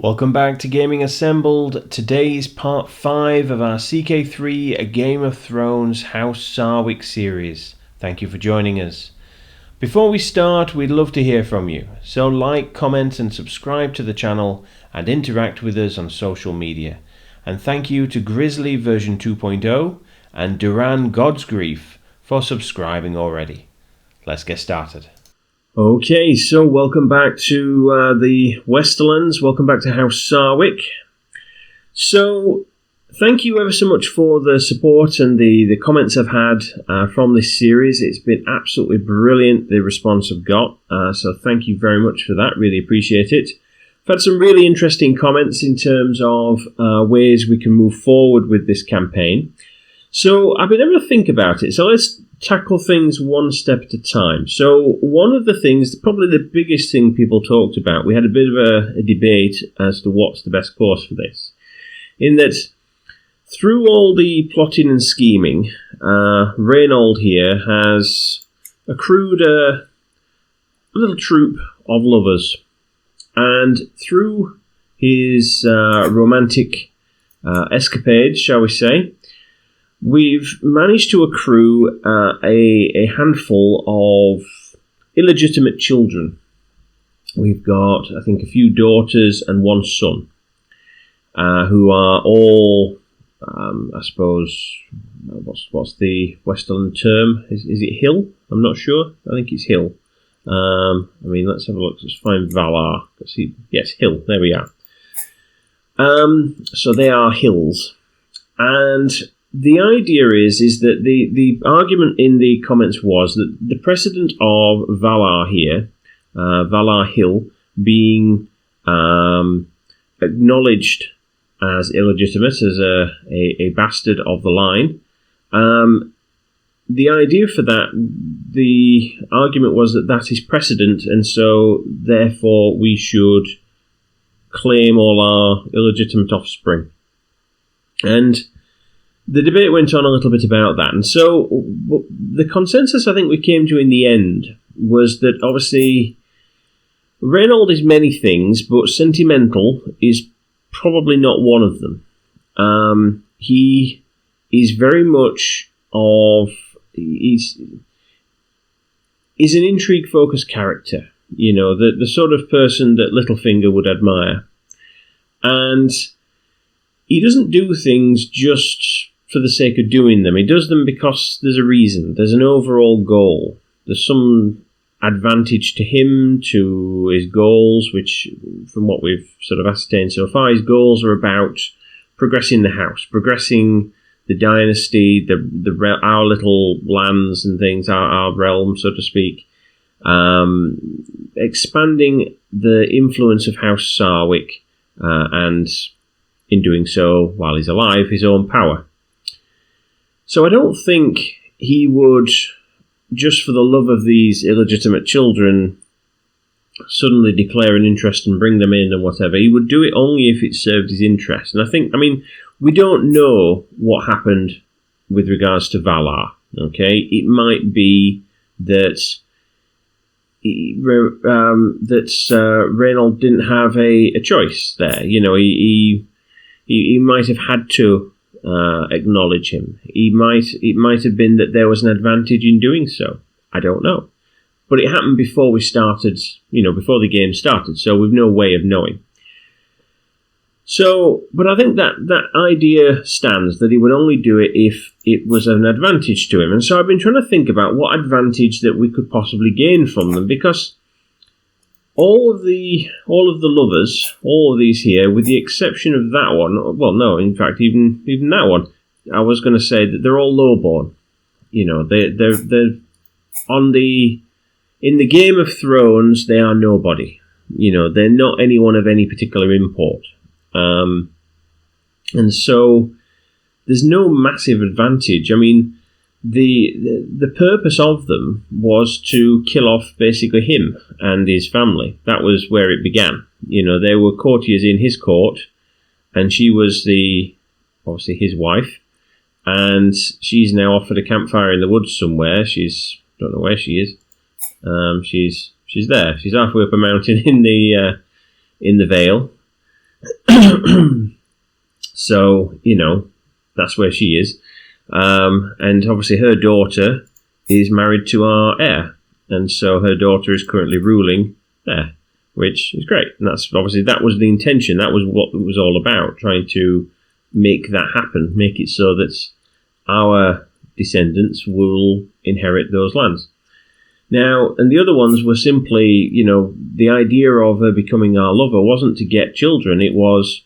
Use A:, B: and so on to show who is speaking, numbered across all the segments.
A: Welcome back to Gaming Assembled. Today's part 5 of our CK3 A Game of Thrones House Sarwyck series. Thank you for joining us. Before we start, we'd love to hear from you, so like, comment and subscribe to the channel and interact with us on social media. And thank you to Grizzly version 2.0 and Duran God's Grief for subscribing already. Let's get started. Okay, so welcome back to the Westerlands. Welcome back to House Sarwyck. So, thank you ever so much for the support and the comments I've had from this series. It's been absolutely brilliant, the response I've got. So thank you very much for that. Really appreciate it. I've had some really interesting comments in terms of ways we can move forward with this campaign. So, I've been able to think about it. So let's tackle things one step at a time. So one of the things, probably the biggest thing people talked about, we had a bit of a debate as to what's the best course for this. In that, through all the plotting and scheming, Reynold here has accrued a little troop of lovers. And through his romantic escapades, shall we say, we've managed to accrue a handful of illegitimate children. We've got, I think, a few daughters and one son, who are all, I suppose, what's the Westerland term? Is it Hill? I'm not sure. I think it's Hill. Let's have a look. Let's find Valar. Yes, Hill. There we are. So they are Hills. And the idea is that the argument in the comments was that the precedent of Valar here, Valar Hill, being acknowledged as illegitimate, as a bastard of the line, the idea for that, the argument was that is precedent, and so therefore we should claim all our illegitimate offspring. And the debate went on a little bit about that, and so the consensus I think we came to in the end was that obviously Reynold is many things, but sentimental is probably not one of them. He is very much he's an intrigue-focused character, you know, the sort of person that Littlefinger would admire. And he doesn't do things just for the sake of doing them. He does them because there's a reason. There's an overall goal. There's some advantage to him, to his goals, which, from what we've sort of ascertained so far, his goals are about progressing the house, progressing the dynasty, our little lands and things, our realm, so to speak, expanding the influence of House Sarwyck, and in doing so, while he's alive, his own power. So I don't think he would, just for the love of these illegitimate children, suddenly declare an interest and bring them in and whatever. He would do it only if it served his interest. And we don't know what happened with regards to Valar, okay? It might be that Reynold didn't have a choice there. You know, he might have had to acknowledge him. It might have been that there was an advantage in doing so. I don't know. But it happened before we started, before the game started, so we've no way of knowing. So, but I think that idea stands, that he would only do it if it was an advantage to him. And so I've been trying to think about what advantage that we could possibly gain from them, because all of the lovers, all of these here, with the exception of that one, well, no, in fact, even that one, I was going to say that they're all lowborn. You know, they're on in the Game of Thrones, they are nobody. You know, they're not anyone of any particular import. And so there's no massive advantage. I mean, the purpose of them was to kill off basically him and his family. That was where it began. You know, there were courtiers in his court, and she was obviously his wife, and she's now off at a campfire in the woods somewhere. Don't know where she is. She's there. She's halfway up a mountain in the Vale. So, you know, that's where she is. And obviously her daughter is married to our heir. And so her daughter is currently ruling there, which is great. And that's obviously, that was the intention. That was what it was all about, trying to make that happen, make it so that our descendants will inherit those lands. Now, and the other ones were simply, you know, the idea of her becoming our lover wasn't to get children, it was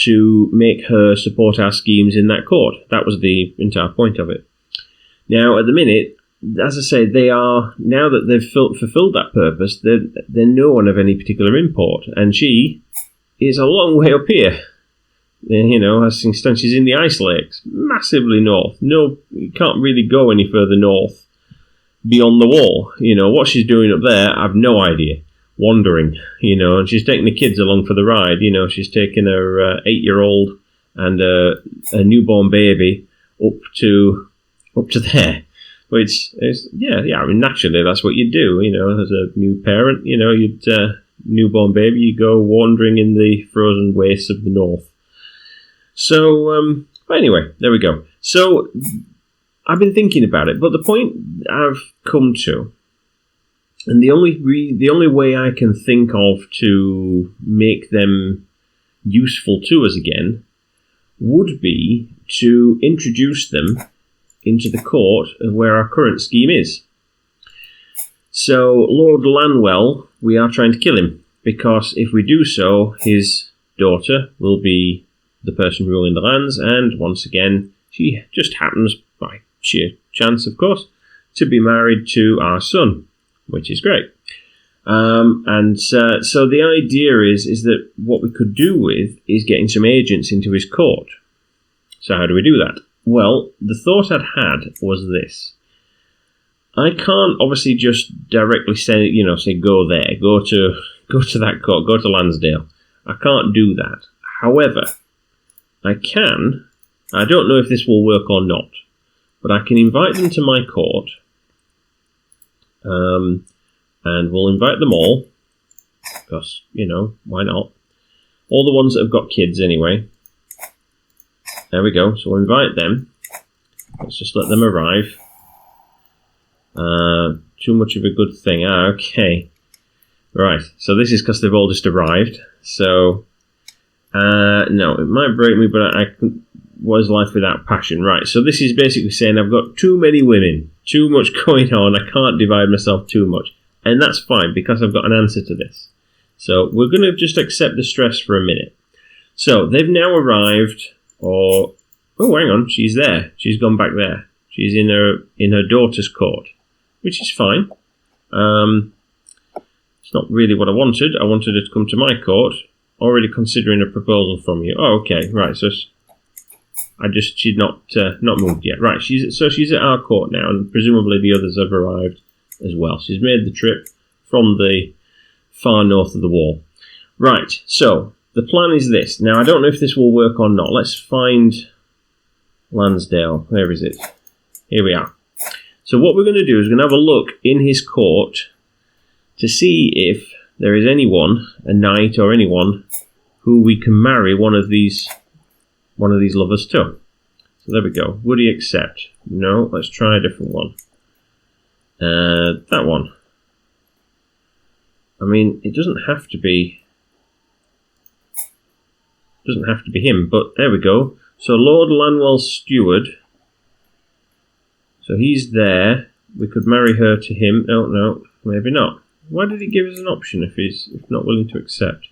A: to make her support our schemes in that court. That was the entire point of it. Now, at the minute, as I say, they are, now that they've fulfilled that purpose, they're no one of any particular import, and she is a long way up here. You know, as things stand, she's in the Ice Lakes, massively north. No, you can't really go any further north beyond the wall. You know, what she's doing up there, I've no idea. Wandering, you know, and she's taking the kids along for the ride. You know, she's taking her 8-year-old and a newborn baby up to there. Which is, yeah, I mean, naturally, that's what you do, you know, as a new parent, you know, you'd, newborn baby, you go wandering in the frozen wastes of the north. So, but anyway, there we go. So, I've been thinking about it, but the point I've come to, and the only way I can think of to make them useful to us again would be to introduce them into the court of where our current scheme is. So, Lord Lanwell, we are trying to kill him, because if we do so, his daughter will be the person ruling the lands, and once again, she just happens, by sheer chance of course, to be married to our son, which is great. So the idea is that what we could do with is getting some agents into his court. So how do we do that? Well, the thought I'd had was this. I can't obviously just directly say go there, go to that court, go to Lansdale. I can't do that. However, I can. I don't know if this will work or not, but I can invite them to my court, and we'll invite them all, because, you know, why not? All the ones that have got kids anyway. There we go. So we'll invite them. Let's just let them arrive. Too much of a good thing. Okay. Right. So this is because they've all just arrived. So, no, it might break me, but what is life without passion? Right. So this is basically saying I've got too many women, too much going on. I can't divide myself too much. And that's fine, because I've got an answer to this. So we're going to just accept the stress for a minute. So they've now arrived. Oh, hang on, she's there. She's gone back there. She's in her daughter's court, which is fine. It's not really what I wanted. I wanted her to come to my court. Already considering a proposal from you. Oh, okay, right. So she's not moved yet. Right. She's at our court now, and presumably the others have arrived as well. She's made the trip from the far north of the wall. Right. So the plan is this. Now, I don't know if this will work or not. Let's find Lansdale. Where is it? Here we are. So what we're going to do is we're going to have a look in his court to see if there is anyone, a knight or anyone, who we can marry one of these lovers to. So there we go. Would he accept? No. Let's try a different one. That one. I mean, it doesn't have to be him, but there we go. So Lord Lanwell's steward. So he's there. We could marry her to him. Oh, no, maybe not. Why did he give us an option if he's not willing to accept?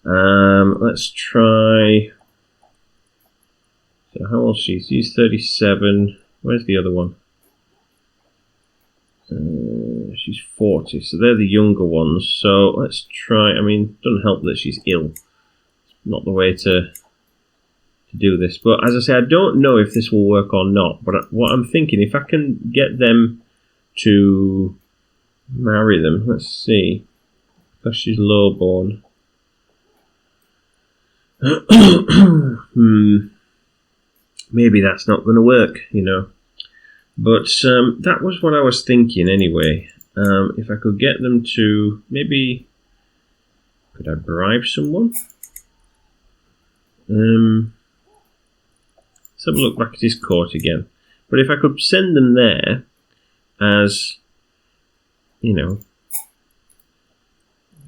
A: Let's try. So how old is she? She's 37. Where's the other one? She's 40. So they're the younger ones. So let's try. I mean, it doesn't help that she's ill. Not the way to do this, but as I say, I don't know if this will work or not, but what I'm thinking, if I can get them to marry them, let's see, because she's lowborn. Maybe that's not going to work, you know, but that was what I was thinking anyway. If I could get them to, maybe, could I bribe someone? Let's have a look back at his court again. But if I could send them there as, here's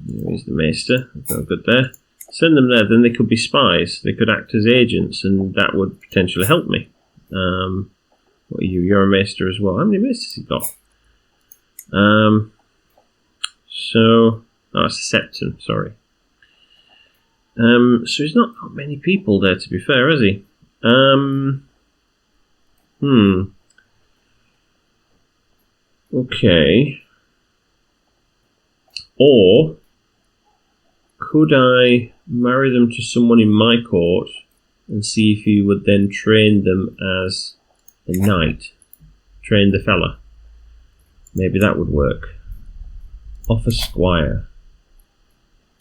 A: the Maester, no good there. Send them there, then they could be spies. They could act as agents, and that would potentially help me. What are you? You're a Maester as well. How many Maesters he got? That's a Septon, sorry. So he's not got many people there, to be fair, has he? Okay. Or could I marry them to someone in my court and see if he would then train them as a knight? Train the fella. Maybe that would work. Offer squire.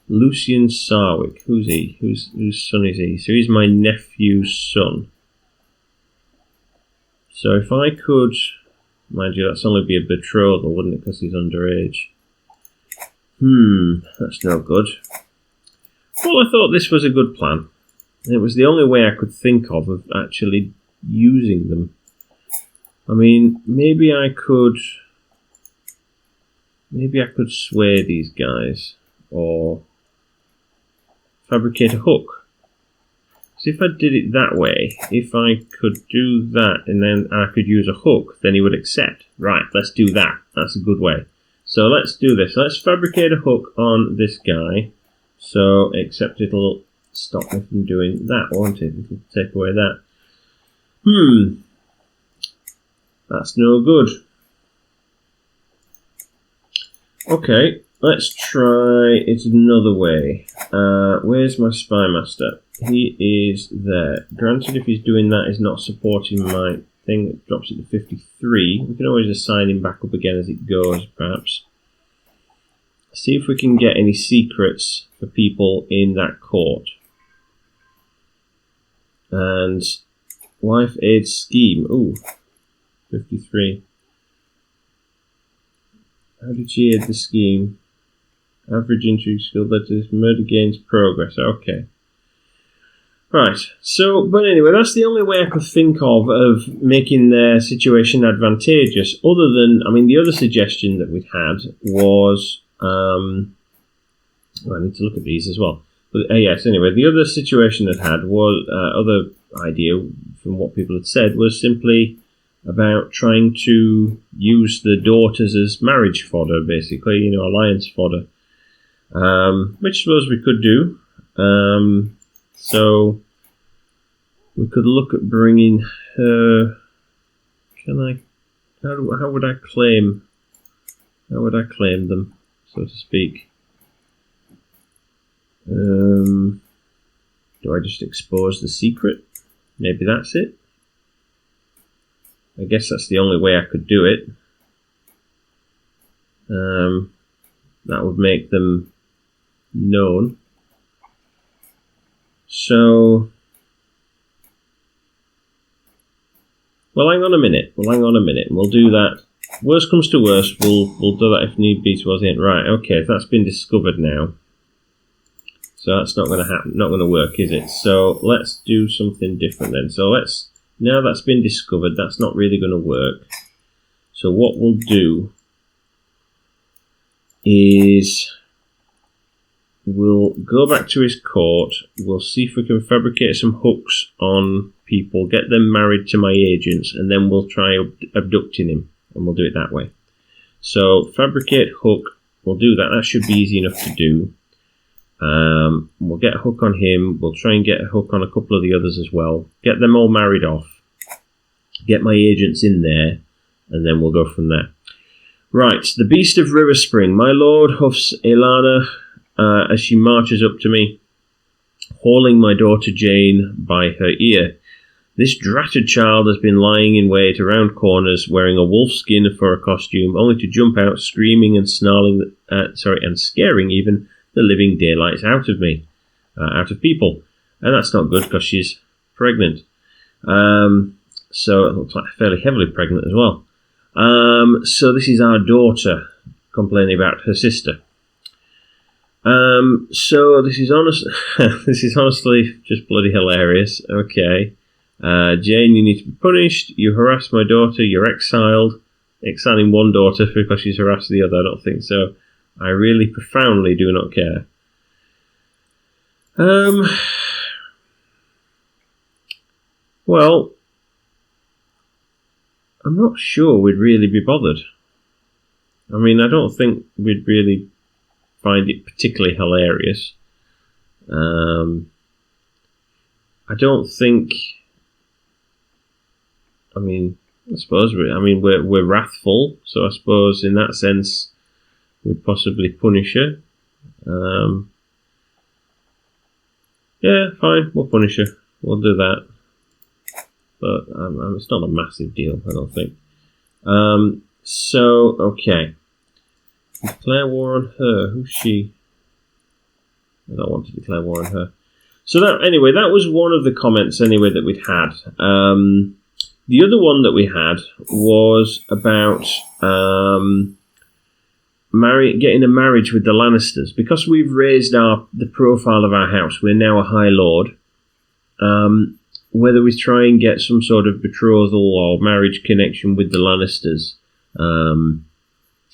A: Lucian Sarwyck. Who's he? Whose son is he? So he's my nephew's son. So if I could, mind you, that's only be a betrothal, wouldn't it? Because he's underage. That's no good. Well, I thought this was a good plan. It was the only way I could think of actually using them. I mean, maybe I could sway these guys, or fabricate a hook. So if I did it that way, if I could do that and then I could use a hook, then he would accept. Right, let's do that. That's a good way. So let's do this. Let's fabricate a hook on this guy. So, except it'll stop me from doing that, won't it? It'll take away that. That's no good. Okay, let's try it another way. Where's my spy master? He is there. Granted, if he's doing that, he's not supporting my thing. It drops it to 53. We can always assign him back up again as it goes, perhaps. See if we can get any secrets for people in that court. And wife aids scheme. Ooh, 53. How did she aid the scheme? Average intrigue skill led to this murder gains progress. Okay. Right, so, but anyway, that's the only way I could think of making their situation advantageous, other than, I mean, the other suggestion that we had was, I need to look at these as well. But yes, anyway, the other situation that had was, other idea from what people had said was simply about trying to use the daughters as marriage fodder, basically, alliance fodder, which I suppose we could do. So we could look at bringing her. How would I claim them, so to speak? Do I just expose the secret? Maybe that's it. I guess that's the only way I could do it. That would make them known. So, well, hang on a minute. We'll do that. Worst comes to worst, we'll do that if need be towards the end. Right, okay, that's been discovered now. So that's not going to happen, not going to work, is it? So let's do something different then. So now that's been discovered, that's not really going to work. So what we'll do is we'll go back to his court, we'll see if we can fabricate some hooks on people, get them married to my agents, and then we'll try abducting him, and we'll do it that way. So fabricate hook, we'll do that, that should be easy enough to do. We'll get a hook on him, we'll try and get a hook on a couple of the others as well, get them all married off, get my agents in there, and then we'll go from there. Right, the Beast of Riverspring. My lord huffs Elana as she marches up to me, hauling my daughter Jane by her ear. This dratted child has been lying in wait around corners, wearing a wolf skin for a costume, only to jump out screaming and snarling, and scaring even the living daylights out of me, out of people. And that's not good because she's pregnant. So it looks like fairly heavily pregnant as well. So this is our daughter complaining about her sister. So this is this is honestly just bloody hilarious. Okay. Jane, you need to be punished. You harassed my daughter. You're exiled. Exiling one daughter because she's harassed the other. I don't think so. I really profoundly do not care. Well, I'm not sure we'd really be bothered. I mean, I don't think we'd really find it particularly hilarious. I don't think. I mean, I suppose we're wrathful, so I suppose in that sense we'd possibly punish her. Yeah, fine, we'll punish her. We'll do that. But it's not a massive deal, I don't think. So, okay. Declare war on her. Who's she? I don't want to declare war on her. So that was one of the comments anyway that we'd had. The other one that we had was about getting a marriage with the Lannisters. Because we've raised the profile of our house, we're now a High Lord. Whether we try and get some sort of betrothal or marriage connection with the Lannisters. And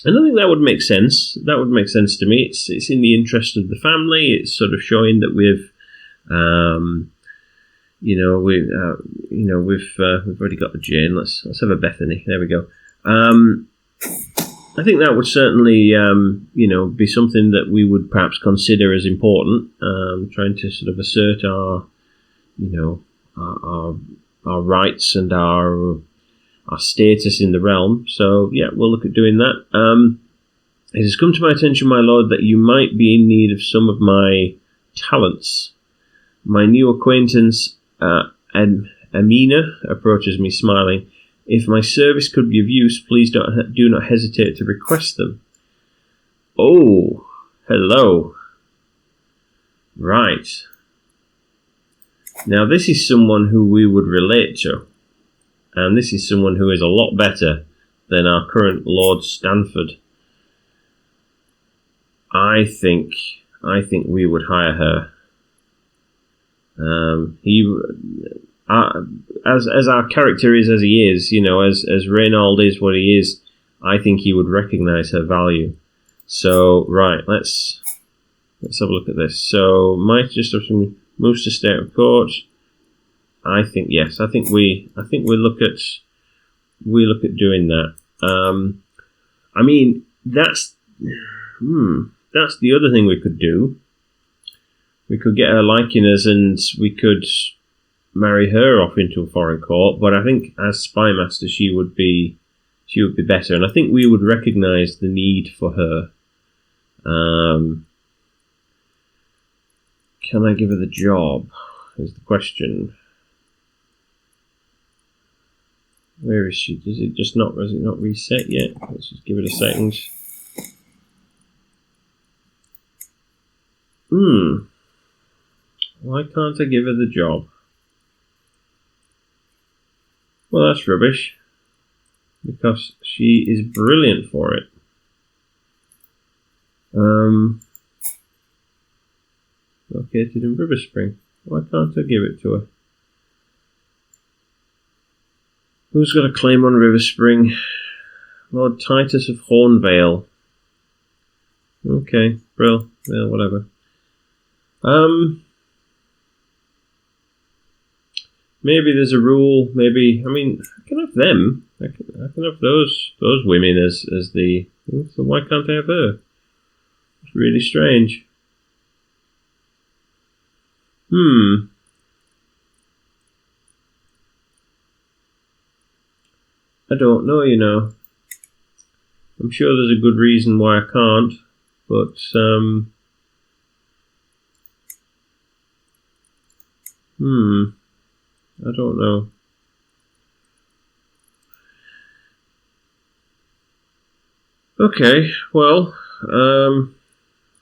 A: I think that would make sense. That would make sense to me. It's in the interest of the family. It's sort of showing that we've already got a Jane. Let's have a Bethany. There we go. I think that would certainly be something that we would perhaps consider as important. Trying to sort of assert our rights and our status in the realm. So yeah, we'll look at doing that. It has come to my attention, my lord, that you might be in need of some of my talents. My new acquaintance, Amina, approaches me smiling. If my service could be of use, please do not hesitate to request them. Oh, hello. Right. Now this is someone who we would relate to. And this is someone who is a lot better than our current Lord Stanford. I think we would hire her. As our character is as he is, as Reynald is what he is, I think he would recognise her value. So right, let's have a look at this. So might just have some moves to state of court. I think yes. I think we look at doing that. I mean that's the other thing we could do. We could get her liking us, and we could marry her off into a foreign court. But I think as spy master, she would be better, and I think we would recognise the need for her. Can I give her the job? Is the question. Where is she? Has it not reset yet? Let's just give it a second. Why can't I give her the job? Well, that's rubbish. Because she is brilliant for it. Located in Riverspring. Why can't I give it to her? Who's got a claim on Riverspring? Lord Titus of Hornvale. Okay, brill. Yeah, whatever. Maybe there's a rule. Maybe I can have them. I can have those women as the. So why can't I have her? It's really strange. I don't know. I'm sure there's a good reason why I can't, but I don't know. Okay, well,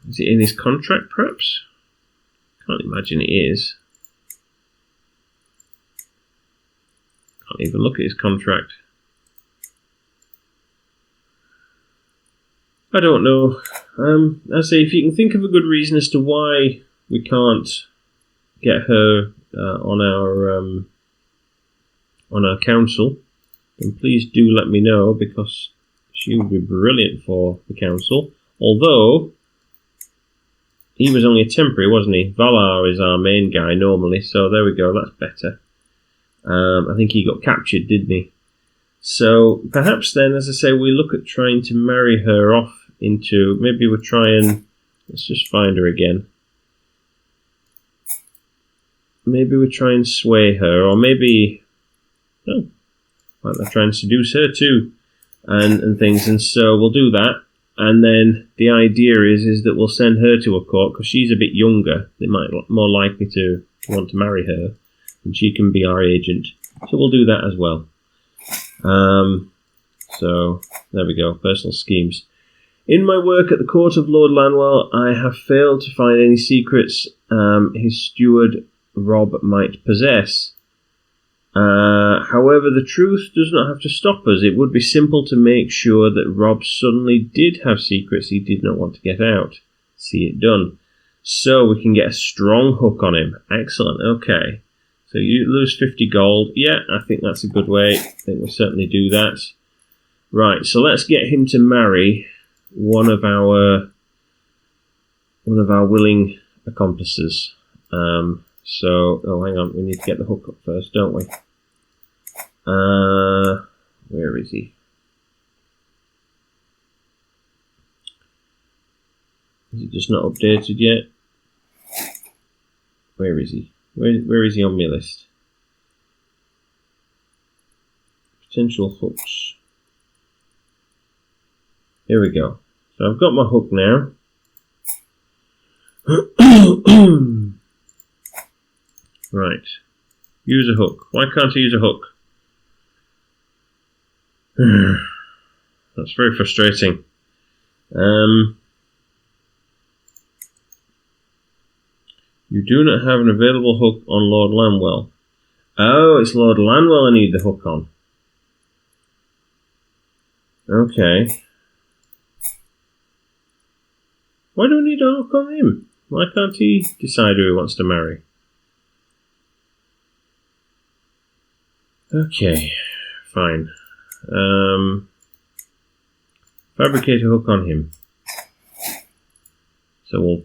A: is it in his contract, perhaps? Can't imagine it is. Can't even look at his contract. I don't know. I say, if you can think of a good reason as to why we can't get her on our council, then please do let me know, because she would be brilliant for the council. Although he was only a temporary, wasn't he? Valar is our main guy normally, so there we go. That's better. I think he got captured, didn't he? So perhaps then, as I say, we look at trying to marry her off into, maybe we'll try and, let's just find her again. Maybe we try and sway her, or maybe, oh, might I try and seduce her too, and things. And so we'll do that. And then the idea is that we'll send her to a court, because she's a bit younger. They might be more likely to want to marry her, and she can be our agent. So we'll do that as well. So there we go, personal schemes. In my work at the court of Lord Lanwell, I have failed to find any secrets his steward Rob might possess. However, the truth does not have to stop us. It would be simple to make sure that Rob suddenly did have secrets he did not want to get out. See it done. So we can get a strong hook on him. Excellent, okay. So you lose 50 gold. Yeah, I think that's a good way. I think we'll certainly do that. Right, so let's get him to marry one of our willing accomplices. So, oh, hang on, we need to get the hook up first, don't we? Where is he? Is it just not updated yet? Where is he? Where is he on my list? Potential hooks. Here we go. So I've got my hook now. Right. Use a hook. Why can't I use a hook? That's very frustrating. You do not have an available hook on Lord Lanwell. Oh, it's Lord Lanwell I need the hook on. Okay. Why do I need a hook on him? Why can't he decide who he wants to marry? Okay, fine. Fabricate a hook on him. So we'll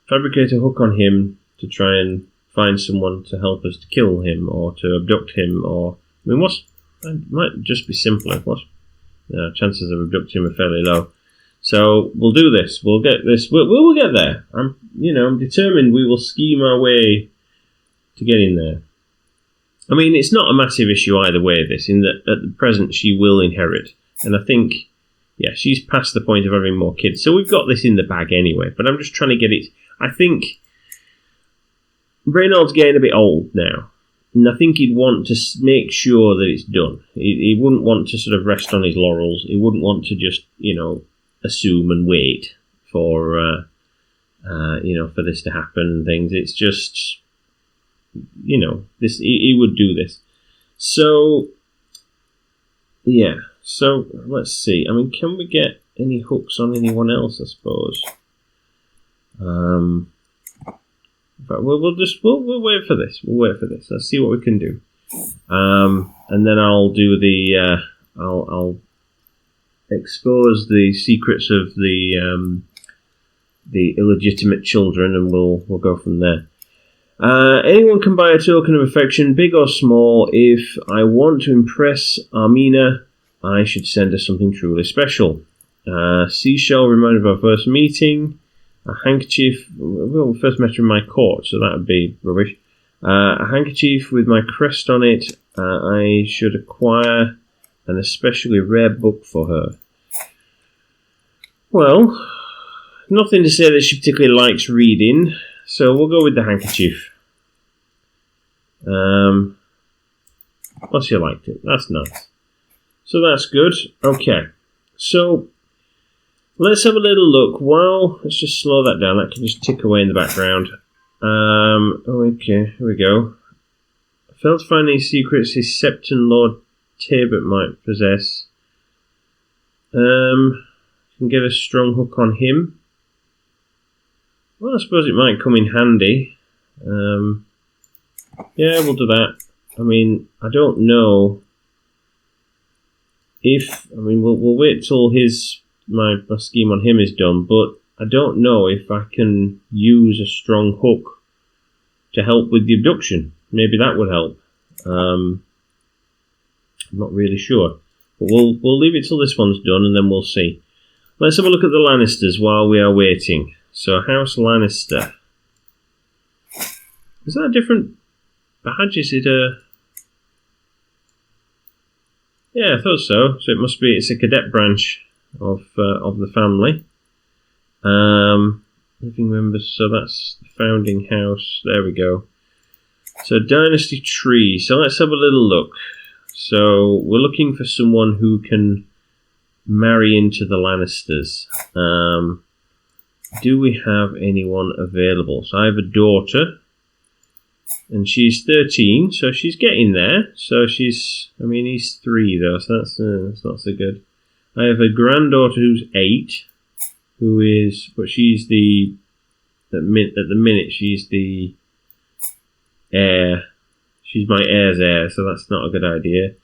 A: fabricate a hook on him to try and find someone to help us to kill him or to abduct him, or I mean, it might just be simpler. Chances of abducting him are fairly low. So we'll do this. We'll get this. We'll get there. I'm determined we will scheme our way to getting there. I mean, it's not a massive issue either way, this, in that at the present she will inherit. And I think, yeah, she's past the point of having more kids. So we've got this in the bag anyway, but I'm just trying to get it. I think Reynold's getting a bit old now, and I think he'd want to make sure that it's done. He wouldn't want to sort of rest on his laurels. He wouldn't want to just, assume and wait for, for this to happen and things. It's just, this he would do this. So, yeah. So let's see. I mean, can we get any hooks on anyone else? I suppose. But we'll wait for this. We'll wait for this. Let's see what we can do. And then I'll do the I'll expose the secrets of the illegitimate children, and we'll go from there. Anyone can buy a token of affection, big or small. If I want to impress Armina, I should send her something truly special. Seashell, reminder of our first meeting. A handkerchief. Well, we first met her in my court, so that would be rubbish. A handkerchief with my crest on it. I should acquire an especially rare book for her. Well, nothing to say that she particularly likes reading, so we'll go with the handkerchief. Well, she liked it. That's nice. So that's good. Okay. So let's have a little look. Well, let's just slow that down. That can just tick away in the background. Okay, here we go. I failed to find any secrets his Septon Lord Tabert might possess. Can can get a strong hook on him. Well, I suppose it might come in handy. Yeah, we'll do that. I mean, I don't know if... I mean, we'll wait till my scheme on him is done, but I don't know if I can use a strong hook to help with the abduction. Maybe that would help. I'm not really sure. But we'll leave it till this one's done and then we'll see. Let's have a look at the Lannisters while we are waiting. So, House Lannister. Is that a different badge? Is it a... Yeah, I thought so. So it's a cadet branch of the family. Living members, so that's the founding house. There we go. So, dynasty tree. So, let's have a little look. So, we're looking for someone who can marry into the Lannisters. Do we have anyone available? So, I have a daughter, and she's 13, so she's getting there. So, he's 3 though, so that's not so good. I have a granddaughter who's 8, but she's at the minute, she's the heir. She's my heir's heir, so that's not a good idea.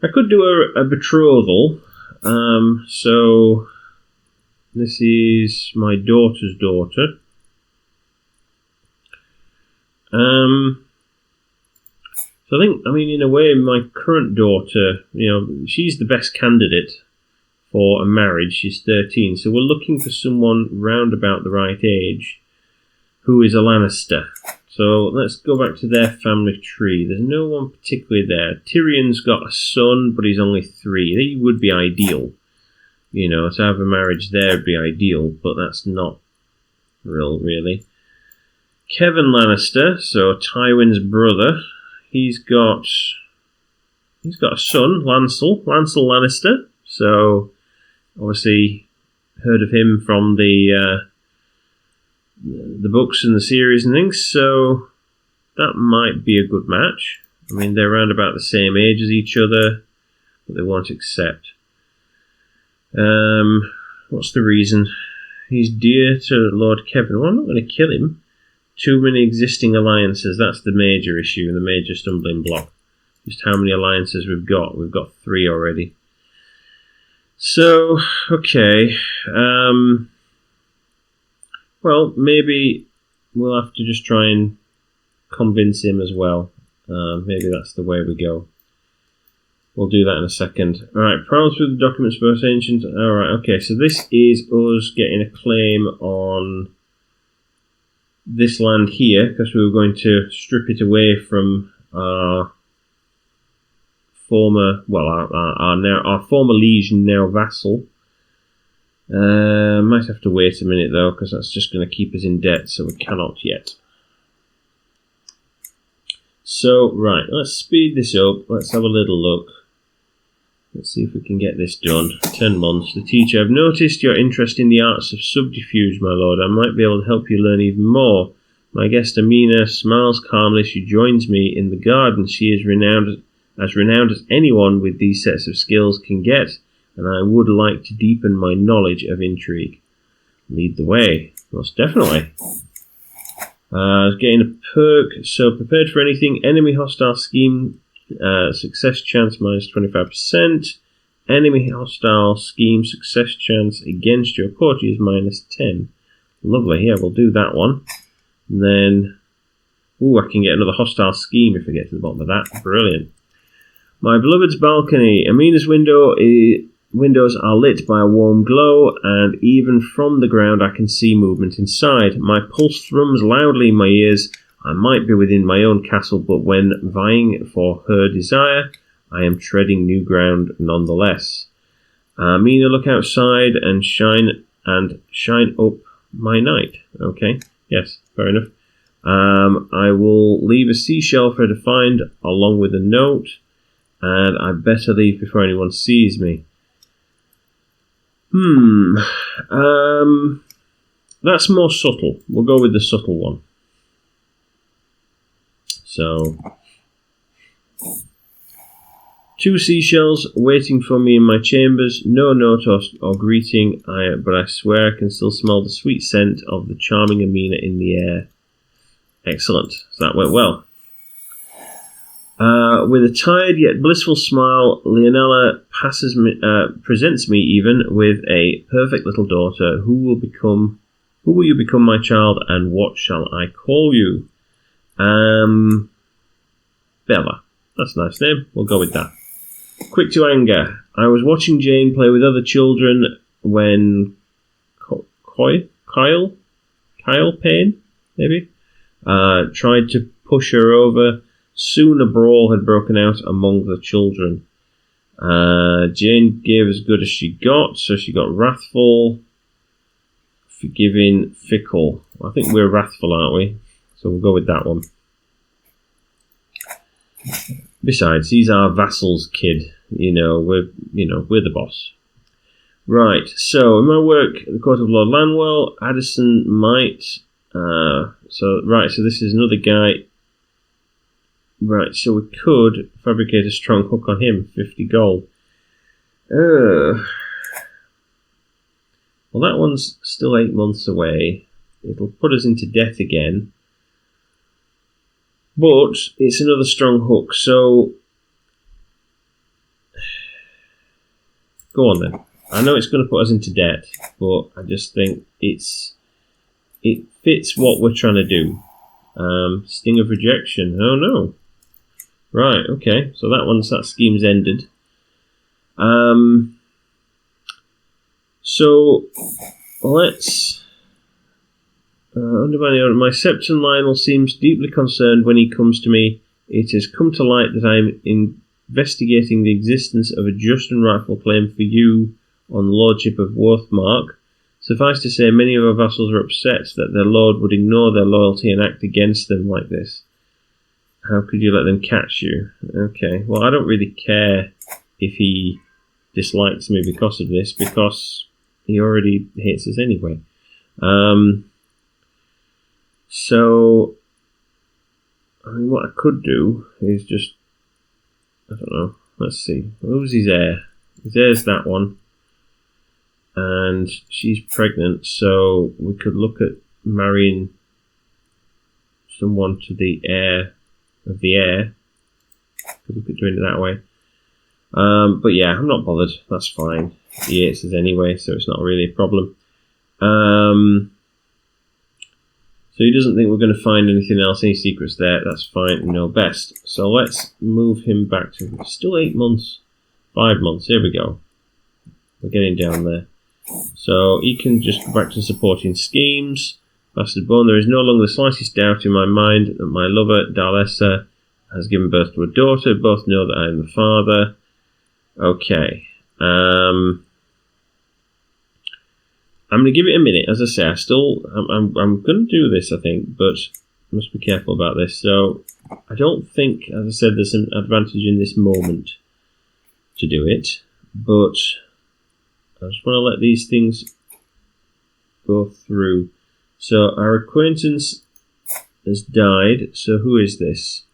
A: I could do a betrothal. So this is my daughter's daughter. So I think, in a way, my current daughter, she's the best candidate for a marriage. She's 13, so we're looking for someone round about the right age who is a Lannister. So let's go back to their family tree. There's no one particularly there. Tyrion's got a son, but he's only 3. He would be ideal. To have a marriage there would be ideal, but that's not real, really. Kevin Lannister, so Tywin's brother, he's got a son, Lancel Lannister. So obviously heard of him from the books and the series and things, so that might be a good match. They're around about the same age as each other, but they won't accept. What's the reason? He's dear to Lord Kevin. Well, I'm not going to kill him. Too many existing alliances, that's the major issue and the major stumbling block. Just how many alliances we've got. We've got 3 already. So, okay. Well, maybe we'll have to just try and convince him as well. Maybe that's the way we go. We'll do that in a second. Alright, problems with the documents both ancient. Alright, okay, so this is us getting a claim on this land here, because we were going to strip it away from our former, our former liege, now vassal. Might have to wait a minute though, because that's just going to keep us in debt, so we cannot yet. So, right, let's speed this up. Let's have a little look. Let's see if we can get this done. 10 months. The teacher, I've noticed your interest in the arts of subterfuge, my lord. I might be able to help you learn even more. My guest Amina smiles calmly. She joins me in the garden. She is renowned as anyone with these sets of skills can get, and I would like to deepen my knowledge of intrigue. Lead the way. Most definitely. Getting a perk. So, prepared for anything. Enemy hostile scheme. Success chance minus 25%. Enemy hostile scheme success chance against your party is minus 10. Lovely. Yeah, we'll do that one. And then, I can get another hostile scheme if I get to the bottom of that. Brilliant. My beloved's balcony. Amina's windows are lit by a warm glow, and even from the ground I can see movement inside. My pulse thrums loudly in my ears. I might be within my own castle, but when vying for her desire, I am treading new ground nonetheless. Amina, look outside and shine up my night. Okay, yes, fair enough. I will leave a seashell for her to find, along with a note, and I better leave before anyone sees me. That's more subtle. We'll go with the subtle one. So, 2 seashells waiting for me in my chambers. No note or greeting, but I swear I can still smell the sweet scent of the charming Amina in the air. Excellent. So that went well. With a tired yet blissful smile, Leonella presents me even with a perfect little daughter. Who will you become, my child, and what shall I call you? Bella. That's a nice name. We'll go with that. Quick to anger. I was watching Jane play with other children when Kyle Payne, maybe, tried to push her over. Soon a brawl had broken out among the children. Jane gave as good as she got, so she got wrathful, forgiving, fickle. I think we're wrathful, aren't we? So we'll go with that one. Besides, he's our vassal's kid. We're the boss. Right. So in my work at the court of Lord Lanwell, Addison might. So this is another guy. Right. So we could fabricate a strong hook on him. 50 gold. Well, that one's still 8 months away. It'll put us into debt again. But it's another strong hook, so go on then. I know it's going to put us into debt, but I just think it fits what we're trying to do. Sting of rejection. Oh no. Right, okay. So that scheme's ended. So let's undermining my Septon Lionel seems deeply concerned when he comes to me. It has come to light that I am investigating the existence of a just and rightful claim for you on the lordship of Worthmark. Suffice to say, many of our vassals are upset that their lord would ignore their loyalty and act against them like this. How could you let them catch you? Okay, well, I don't really care if he dislikes me because of this, because he already hates us anyway. So, I mean, what I could do is just, I don't know, let's see. Who's his heir? His heir's that one. And she's pregnant, so we could look at marrying someone to the heir of the heir. Could look at doing it that way. But yeah, I'm not bothered. That's fine. He hates us anyway, so it's not really a problem. So he doesn't think we're going to find anything else, any secrets there. That's fine, we know best. So let's move him back to still 8 months, 5 months. Here we go. We're getting down there. So he can just go back to supporting schemes. Bastard born. There is no longer the slightest doubt in my mind that my lover, Darlessa, has given birth to a daughter. Both know that I am the father. Okay. I'm going to give it a minute. As I say, I'm going to do this, I think, but I must be careful about this. So I don't think, as I said, there's an advantage in this moment to do it, but I just want to let these things go through. So our acquaintance has died. So who is this?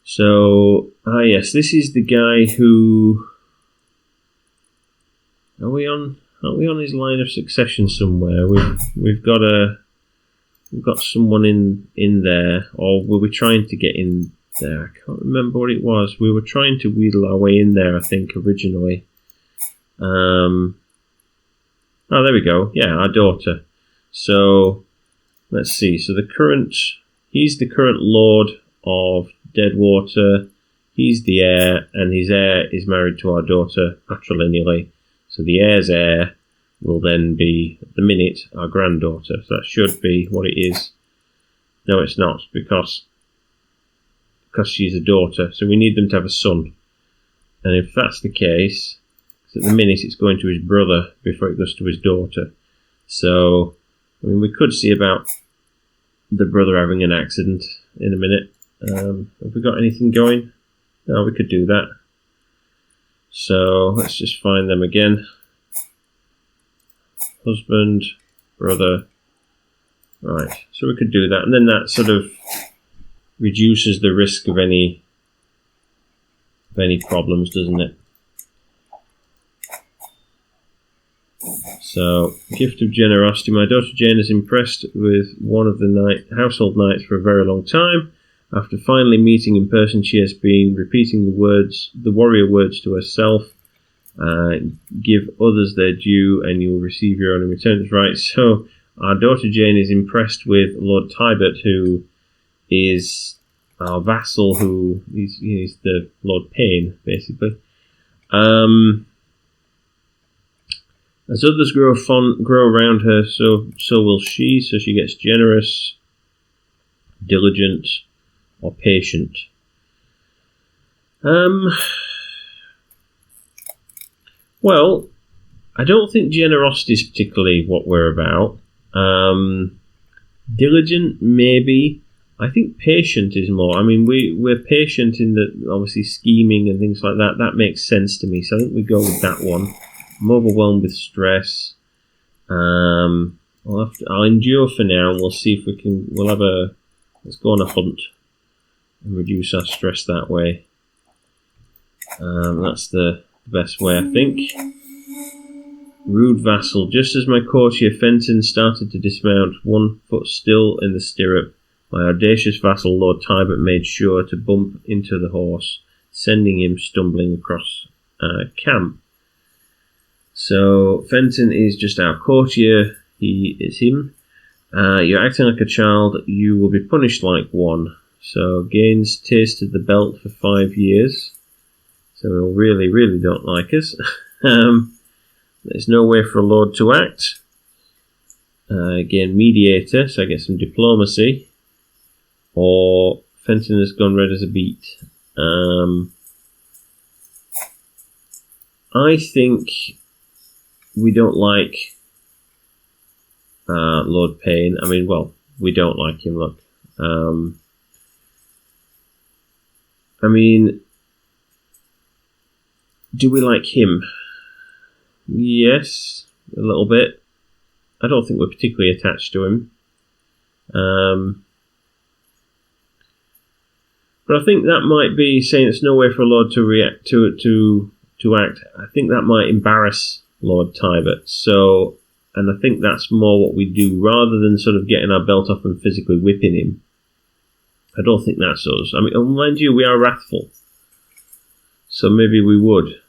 A: So, yes, this is the guy who... Aren't we on his line of succession somewhere? We've got someone in there, or were we trying to get in there? I can't remember what it was. We were trying to wheedle our way in there, I think, originally. Oh, there we go. Yeah, our daughter. So let's see. So he's the current lord of Deadwater. He's the heir, and his heir is married to our daughter patrilineally. So the heir's heir will then be, at the minute, our granddaughter. So that should be what it is. No, it's not, because she's a daughter. So we need them to have a son. And if that's the case, at the minute it's going to his brother before it goes to his daughter. So, I mean, we could see about the brother having an accident in a minute. Have we got anything going? No, we could do that. So let's just find them again. Husband, brother. Right, so we could do that. And then that sort of reduces the risk of any any problems, doesn't it? So, gift of generosity. My daughter Jane is impressed with one of the household knights for a very long time. After finally meeting in person, she has been repeating the warrior words to herself. Give others their due and you will receive your own in return. Right, so our daughter Jane is impressed with Lord Tybert, who is our vassal, who he's the Lord Payne, basically. As others grow around her, so will she. So she gets generous, diligent, or patient. Well, I don't think generosity is particularly what we're about. Diligent, maybe. I think patient is more. I mean, we're patient in that, obviously, scheming and things like that. That makes sense to me. So I think we go with that one. I'm overwhelmed with stress. I'll endure for now, and we'll see if we can. Let's go on a hunt and reduce our stress that way. That's the best way, I think. Rude vassal. Just as my courtier Fenton started to dismount, 1 foot still in the stirrup, my audacious vassal Lord Tybert made sure to bump into the horse, sending him stumbling across camp. So Fenton is just our courtier. He is him. You're acting like a child. You will be punished like one. So Gaines tasted the belt for 5 years. So he'll really, really don't like us. There's no way for a lord to act. Again, mediator. So I get some diplomacy. Or Fenton has gone red as a beet. I think we don't like Lord Payne. I mean, well, we don't like him, look. I mean, do we like him? Yes, a little bit. I don't think we're particularly attached to him. But I think that might be saying it's no way for a lord to react to act. I think that might embarrass Lord Tybert. So, and I think that's more what we do, rather than sort of getting our belt off and physically whipping him. I don't think that's us. I mean, mind you, we are wrathful, so maybe we would.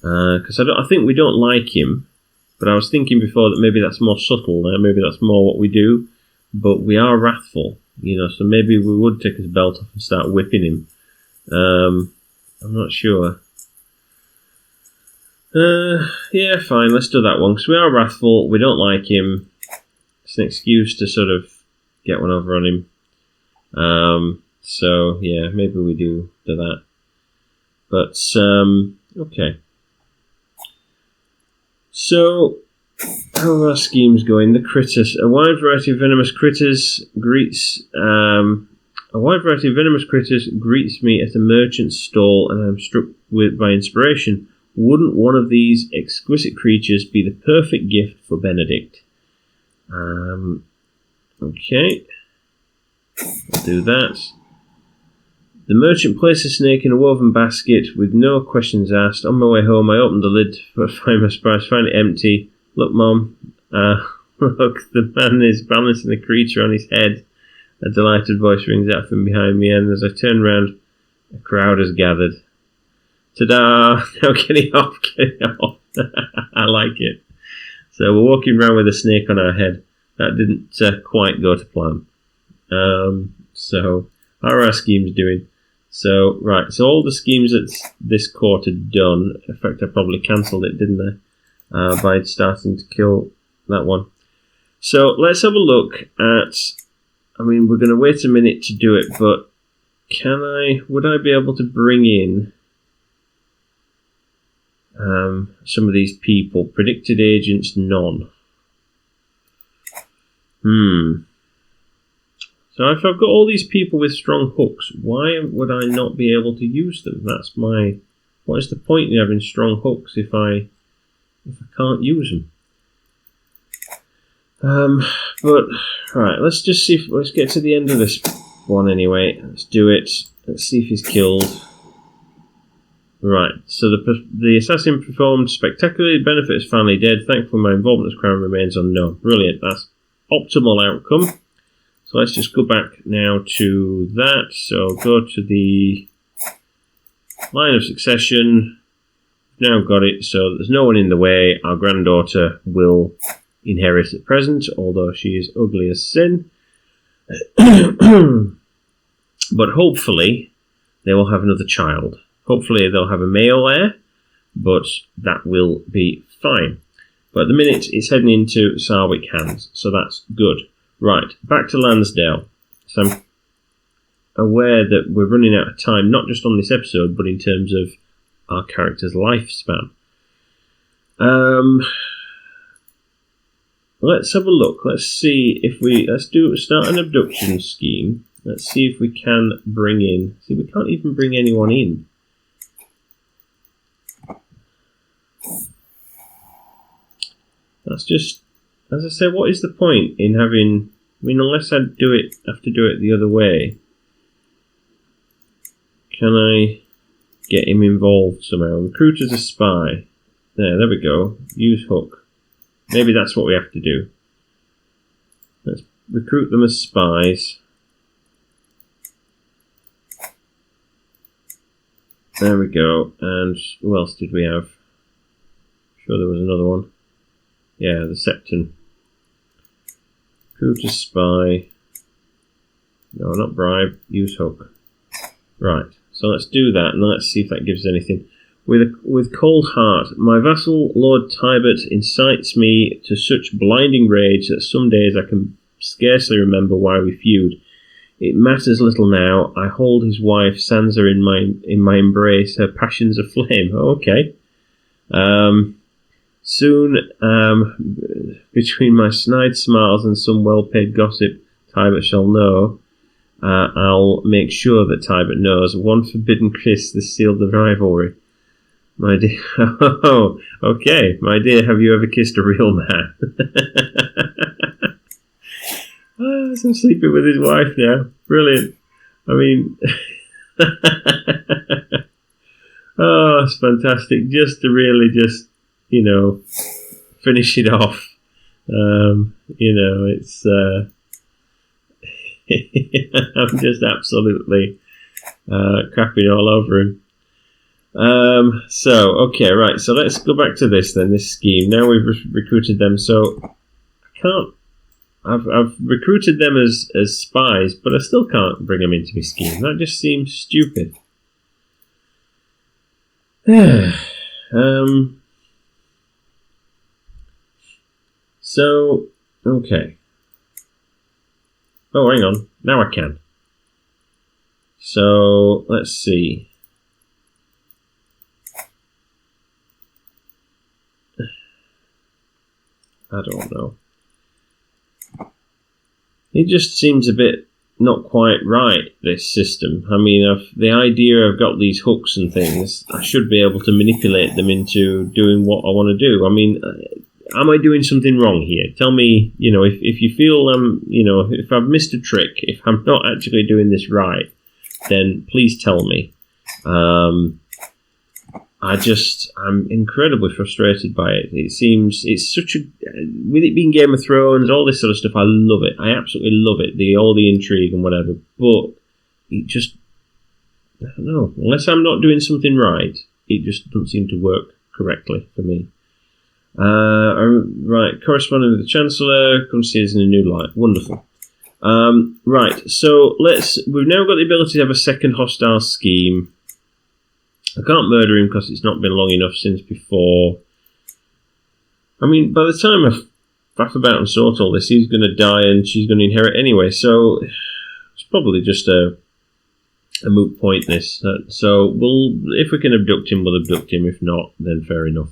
A: Because I think we don't like him, but I was thinking before that maybe that's more subtle now. Maybe that's more what we do, but we are wrathful, so maybe we would take his belt off and start whipping him. I'm not sure. Yeah, fine, let's do that one, because we are wrathful, we don't like him. It's an excuse to sort of get one over on him. So, yeah, maybe we do that. But, okay. So, how are our schemes going? The critters. A wide variety of venomous critters greets me at a merchant's stall, and I am struck by inspiration. Wouldn't one of these exquisite creatures be the perfect gift for Benedict? Okay. I'll do that. The merchant placed a snake in a woven basket with no questions asked. On my way home, I opened the lid to find my surprise, find it empty. Look, Mum. Look, the man is balancing the creature on his head. A delighted voice rings out from behind me, and as I turn round, a crowd has gathered. Ta-da! Now get it off. I like it. So we're walking around with a snake on our head. That didn't quite go to plan. So how are our schemes doing? So, right, so all the schemes that this court had done, in fact I probably cancelled it, didn't I? By starting to kill that one. So let's have a look at, I mean, we're going to wait a minute to do it, but would I be able to bring in some of these people? Predicted agents, none. So if I've got all these people with strong hooks, why would I not be able to use them? What is the point in having strong hooks if I can't use them? But, right, let's get to the end of this one anyway. Let's do it. Let's see if he's killed. Right, so the assassin performed spectacularly. Benefit is finally dead. Thankfully, my involvement as crown remains unknown. Brilliant. That's optimal outcome. So let's just go back now to that. So go to the line of succession. Now got it. So there's no one in the way. Our granddaughter will inherit at present, although she is ugly as sin. But hopefully they will have another child. Hopefully they'll have a male heir, but that will be fine. But at the minute it's heading into Sarwyck hands, so that's good. Right, back to Lansdale. So I'm aware that we're running out of time, not just on this episode, but in terms of our character's lifespan. Let's have a look. Let's see if let's start an abduction scheme. Let's see if we can bring in. See, we can't even bring anyone in. That's just, as I say, what is the point in having? I mean, unless I have to do it the other way. Can I get him involved somehow? Recruit as a spy. There we go. Use hook. Maybe that's what we have to do. Let's recruit them as spies. There we go. And who else did we have? Sure, there was another one. Yeah, the Septon. Recruit as spy. No, not bribe. Use hook. Right. So let's do that, and let's see if that gives anything. With cold heart, my vassal Lord Tybert incites me to such blinding rage that some days I can scarcely remember why we feud. It matters little now. I hold his wife Sansa in my embrace. Her passion's aflame. Oh, okay. Soon, between my snide smiles and some well-paid gossip, Tybert shall know. I'll make sure that Tybert knows. One forbidden kiss has sealed the rivalry. My dear, oh, okay. My dear, have you ever kissed a real man? Oh, so I'm sleeping with his wife now. Brilliant. I mean, oh, it's fantastic. Just to really finish it off. It's, I'm just absolutely crapping all over him. Okay, right. So let's go back to this scheme. Now we've recruited them. So I can't. I've recruited them as spies, but I still can't bring them into my scheme. That just seems stupid. So okay. Oh, hang on. Now I can. So let's see. I don't know. It just seems a bit not quite right, this system. I mean, the idea I've got these hooks and things, I should be able to manipulate them into doing what I want to do. I mean, am I doing something wrong here? Tell me, if you feel if I've missed a trick, if I'm not actually doing this right, then please tell me. I'm incredibly frustrated by it. It seems it's such a, with it being Game of Thrones, all this sort of stuff, I love it. I absolutely love it. All the intrigue and whatever, but it just, I don't know, unless I'm not doing something right, it just doesn't seem to work correctly for me. Right, corresponding with the Chancellor, come see us in a new light. Wonderful. Right, so we've now got the ability to have a second hostile scheme. I can't murder him because it's not been long enough since before. I mean, by the time I faff about and sort all this, he's going to die and she's going to inherit anyway, so it's probably just a moot point, this. So if we can abduct him, we'll abduct him. If not, then fair enough.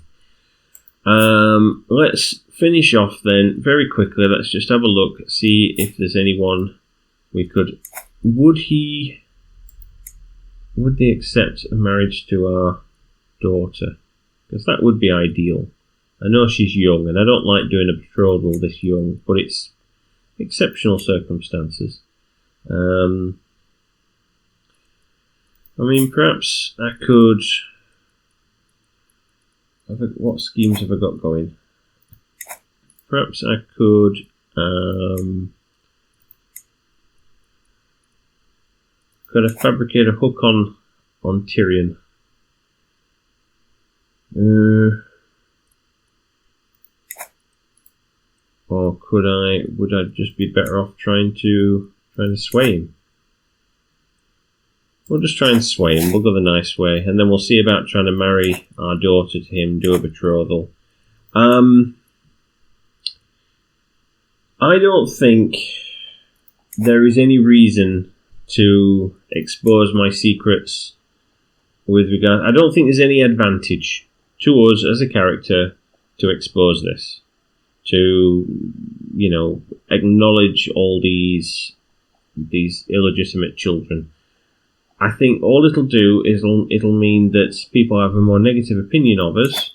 A: Let's finish off then very quickly. Let's just have a look, see if there's anyone we could. Would they accept a marriage to our daughter? Because that would be ideal. I know she's young, and I don't like doing a betrothal this young, but it's exceptional circumstances. I mean, perhaps I could what schemes have I got going? Perhaps I could I fabricate a hook on Tyrion? Or would I just be better off trying to sway him? We'll just try and sway him. We'll go the nice way, and then we'll see about trying to marry our daughter to him, do a betrothal. I don't think there is any reason to expose my secrets with regard. I don't think there's any advantage to us as a character to expose this, to acknowledge all these illegitimate children. I think all it'll do is it'll mean that people have a more negative opinion of us,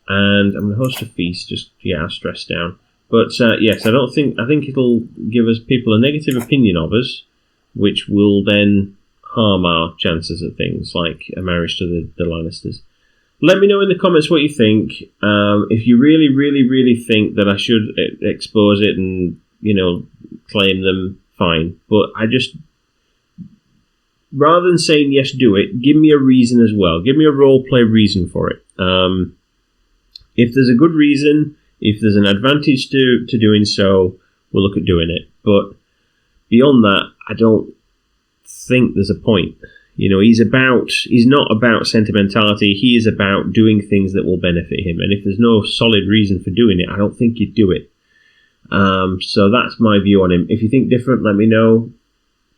A: and I'm going to host a feast just to get our stress down. But yes, I think it'll give us people a negative opinion of us, which will then harm our chances at things like a marriage to the Lannisters. Let me know in the comments what you think. If you really, really, really think that I should expose it and claim them, fine. But rather than saying yes, do it, give me a reason as well. Give me a roleplay reason for it. If there's a good reason, if there's an advantage to doing so, we'll look at doing it. But beyond that, I don't think there's a point. He's not about sentimentality. He is about doing things that will benefit him. And if there's no solid reason for doing it, I don't think you'd do it. So that's my view on him. If you think different, let me know.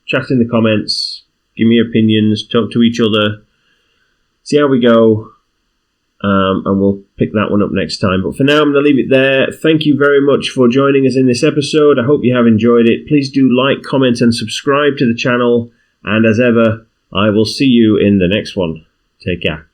A: Chat in the comments. Give me your opinions. Talk to each other. See how we go. And we'll pick that one up next time. But for now, I'm going to leave it there. Thank you very much for joining us in this episode. I hope you have enjoyed it. Please do like, comment, and subscribe to the channel. And as ever, I will see you in the next one. Take care.